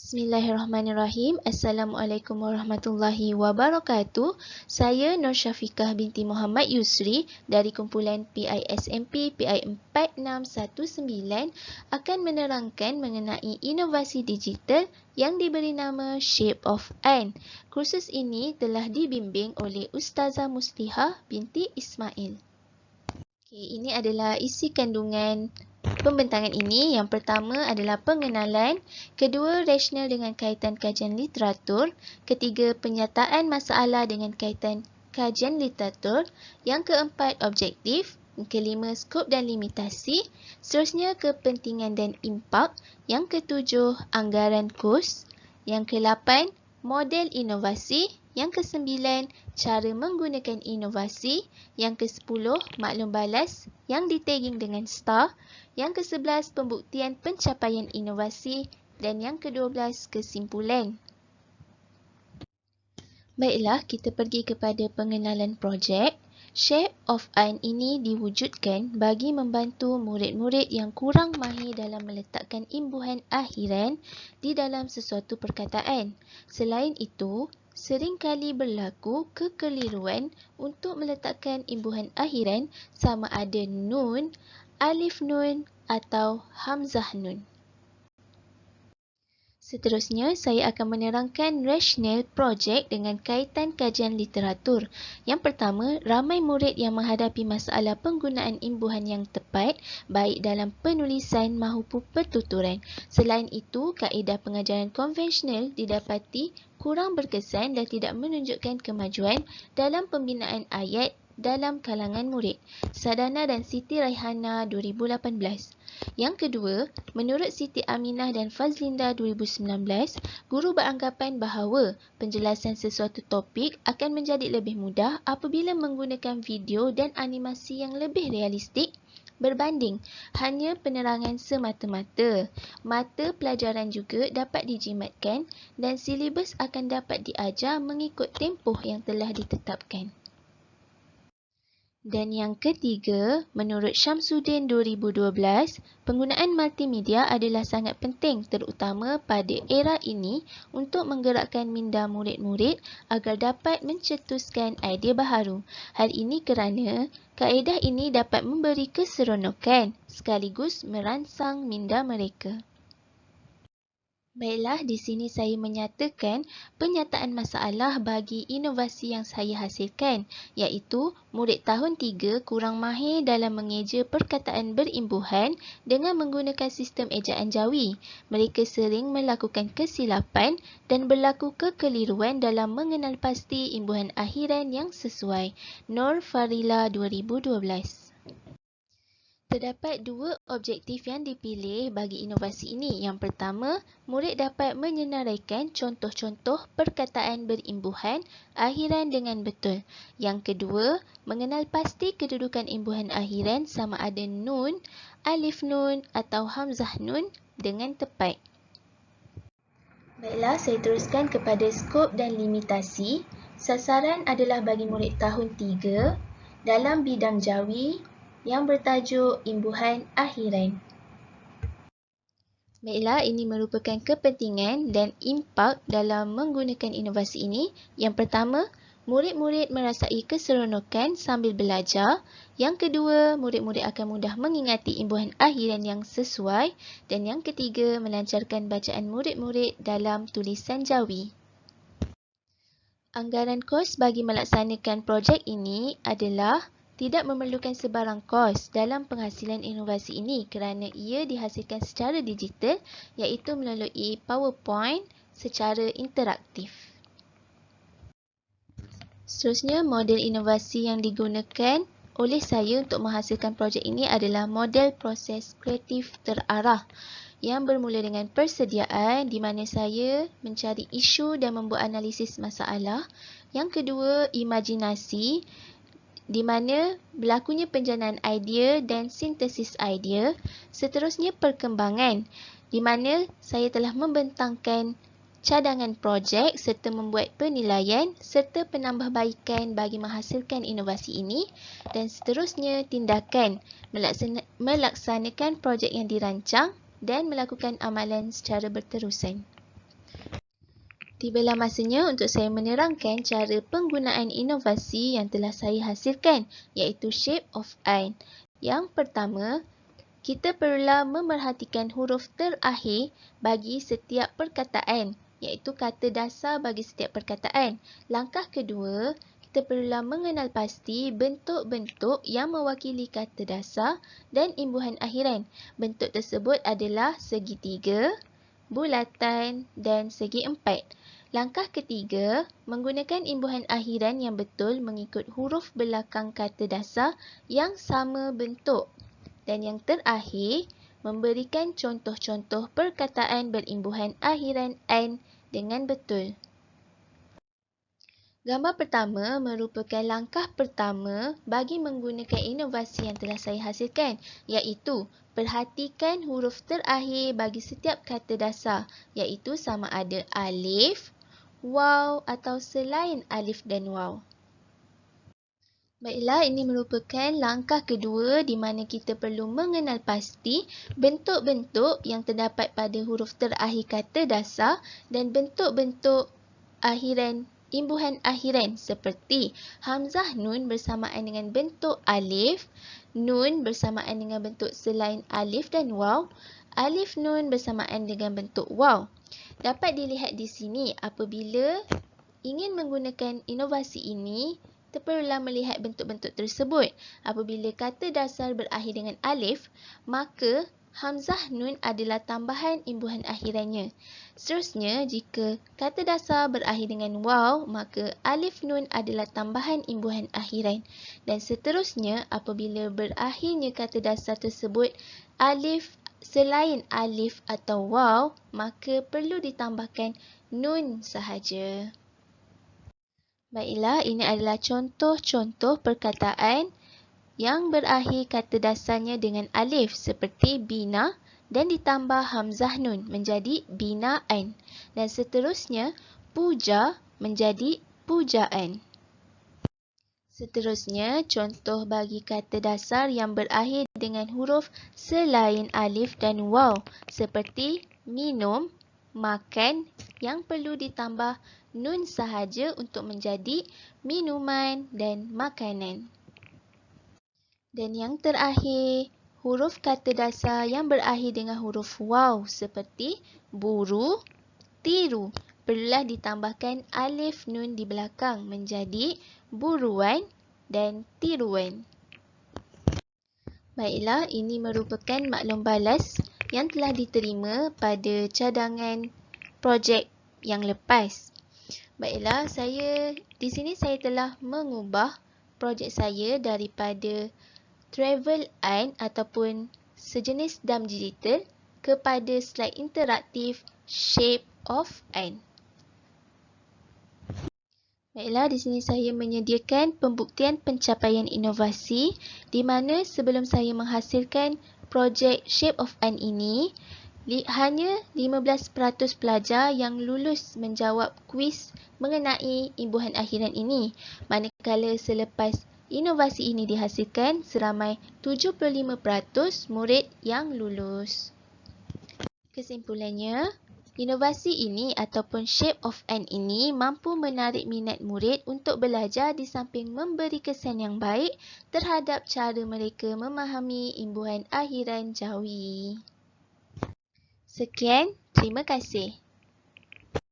Bismillahirrahmanirrahim. Assalamualaikum warahmatullahi wabarakatuh. Saya Nur Syafiqah binti Muhammad Yusri dari kumpulan PISMP PI 4619 akan menerangkan mengenai inovasi digital yang diberi nama Shape of An. Kursus ini telah dibimbing oleh Ustazah Muslihah binti Ismail. Ini adalah isi kandungan pembentangan ini. Yang pertama adalah pengenalan, kedua rasional dengan kaitan kajian literatur, ketiga penyataan masalah dengan kaitan kajian literatur, yang keempat objektif, kelima skop dan limitasi, seterusnya kepentingan dan impak, yang ketujuh anggaran kos, yang ke-8 model inovasi, yang ke-9 cara menggunakan inovasi, yang ke-10 maklum balas yang ditagging dengan star, yang ke-11 pembuktian pencapaian inovasi dan yang ke-12 kesimpulan. Baiklah, kita pergi kepada pengenalan projek. Shape of An ini diwujudkan bagi membantu murid-murid yang kurang mahir dalam meletakkan imbuhan akhiran di dalam sesuatu perkataan. Selain itu, seringkali berlaku kekeliruan untuk meletakkan imbuhan akhiran sama ada nun, alif nun atau hamzah nun. Seterusnya, saya akan menerangkan rasional projek dengan kaitan kajian literatur. Yang pertama, ramai murid yang menghadapi masalah penggunaan imbuhan yang tepat baik dalam penulisan maupun pertuturan. Selain itu, kaedah pengajaran konvensional didapati kurang berkesan dan tidak menunjukkan kemajuan dalam pembinaan ayat dalam kalangan murid. Sadana dan Siti Raihana 2018. Yang kedua, menurut Siti Aminah dan Fazlinda 2019, guru beranggapan bahawa penjelasan sesuatu topik akan menjadi lebih mudah apabila menggunakan video dan animasi yang lebih realistik berbanding hanya penerangan semata-mata. Mata pelajaran juga dapat dijimatkan dan silibus akan dapat diajar mengikut tempoh yang telah ditetapkan. Dan yang ketiga, menurut Syamsuddin 2012, penggunaan multimedia adalah sangat penting terutama pada era ini untuk menggerakkan minda murid-murid agar dapat mencetuskan idea baharu. Hal ini kerana kaedah ini dapat memberi keseronokan sekaligus merangsang minda mereka. Baiklah, di sini saya menyatakan penyataan masalah bagi inovasi yang saya hasilkan, iaitu murid tahun 3 kurang mahir dalam mengeja perkataan berimbuhan dengan menggunakan sistem ejaan Jawi. Mereka sering melakukan kesilapan dan berlaku kekeliruan dalam mengenal pasti imbuhan akhiran yang sesuai. Nur Farila 2012. Terdapat dua objektif yang dipilih bagi inovasi ini. Yang pertama, murid dapat menyenaraikan contoh-contoh perkataan berimbuhan akhiran dengan betul. Yang kedua, mengenal pasti kedudukan imbuhan akhiran sama ada nun, alif nun atau hamzah nun dengan tepat. Baiklah, saya teruskan kepada skop dan limitasi. Sasaran adalah bagi murid tahun 3 dalam bidang Jawi yang bertajuk imbuhan akhiran. Baiklah, ini merupakan kepentingan dan impak dalam menggunakan inovasi ini. Yang pertama, murid-murid merasai keseronokan sambil belajar. Yang kedua, murid-murid akan mudah mengingati imbuhan akhiran yang sesuai. Dan yang ketiga, melancarkan bacaan murid-murid dalam tulisan Jawi. Anggaran kos bagi melaksanakan projek ini adalah tidak memerlukan sebarang kos dalam penghasilan inovasi ini kerana ia dihasilkan secara digital iaitu melalui PowerPoint secara interaktif. Seterusnya, model inovasi yang digunakan oleh saya untuk menghasilkan projek ini adalah model proses kreatif terarah yang bermula dengan persediaan di mana saya mencari isu dan membuat analisis masalah. Yang kedua, imajinasi di mana berlakunya penjanaan idea dan sintesis idea. Seterusnya, perkembangan di mana saya telah membentangkan cadangan projek serta membuat penilaian serta penambahbaikan bagi menghasilkan inovasi ini. Dan seterusnya, tindakan melaksanakan projek yang dirancang dan melakukan amalan secara berterusan. Tibalah masanya untuk saya menerangkan cara penggunaan inovasi yang telah saya hasilkan, iaitu shape of n. Yang pertama, kita perlulah memerhatikan huruf terakhir bagi setiap perkataan, iaitu kata dasar bagi setiap perkataan. Langkah kedua, kita perlulah mengenal pasti bentuk-bentuk yang mewakili kata dasar dan imbuhan akhiran. Bentuk tersebut adalah segitiga, bulatan dan segi empat. Langkah ketiga, menggunakan imbuhan akhiran yang betul mengikut huruf belakang kata dasar yang sama bentuk. Dan yang terakhir, memberikan contoh-contoh perkataan berimbuhan akhiran n dengan betul. Gambar pertama merupakan langkah pertama bagi menggunakan inovasi yang telah saya hasilkan, iaitu perhatikan huruf terakhir bagi setiap kata dasar, iaitu sama ada alif, waw atau selain alif dan waw. Baiklah, ini merupakan langkah kedua di mana kita perlu mengenal pasti bentuk-bentuk yang terdapat pada huruf terakhir kata dasar dan bentuk-bentuk imbuhan akhiran seperti hamzah nun bersamaan dengan bentuk alif, nun bersamaan dengan bentuk selain alif dan waw, alif nun bersamaan dengan bentuk waw. Dapat dilihat di sini apabila ingin menggunakan inovasi ini, kita perlulah melihat bentuk-bentuk tersebut. Apabila kata dasar berakhir dengan alif, maka hamzah nun adalah tambahan imbuhan akhirannya. Seterusnya, jika kata dasar berakhir dengan waw, maka alif nun adalah tambahan imbuhan akhiran. Dan seterusnya, apabila berakhirnya kata dasar tersebut alif selain alif atau waw, maka perlu ditambahkan nun sahaja. Baiklah, ini adalah contoh-contoh perkataan yang berakhir kata dasarnya dengan alif seperti bina dan ditambah hamzah nun menjadi binaan. Dan seterusnya, puja menjadi pujaan. Seterusnya, contoh bagi kata dasar yang berakhir dengan huruf selain alif dan waw seperti minum, makan yang perlu ditambah nun sahaja untuk menjadi minuman dan makanan. Dan yang terakhir, huruf kata dasar yang berakhir dengan huruf waw seperti buru, tiru. Perlulah ditambahkan alif nun di belakang menjadi buruan dan tiruan. Baiklah, ini merupakan maklum balas yang telah diterima pada cadangan projek yang lepas. Baiklah, di sini saya telah mengubah projek saya daripada Travel N ataupun sejenis dam digital kepada slide interaktif Shape of N. Baiklah, di sini saya menyediakan pembuktian pencapaian inovasi di mana sebelum saya menghasilkan projek Shape of N ini, hanya 15% pelajar yang lulus menjawab kuis mengenai imbuhan akhiran ini. Manakala selepas inovasi ini dihasilkan, seramai 75% murid yang lulus. Kesimpulannya, inovasi ini ataupun Shape of N ini mampu menarik minat murid untuk belajar di samping memberi kesan yang baik terhadap cara mereka memahami imbuhan akhiran jawi. Sekian, terima kasih.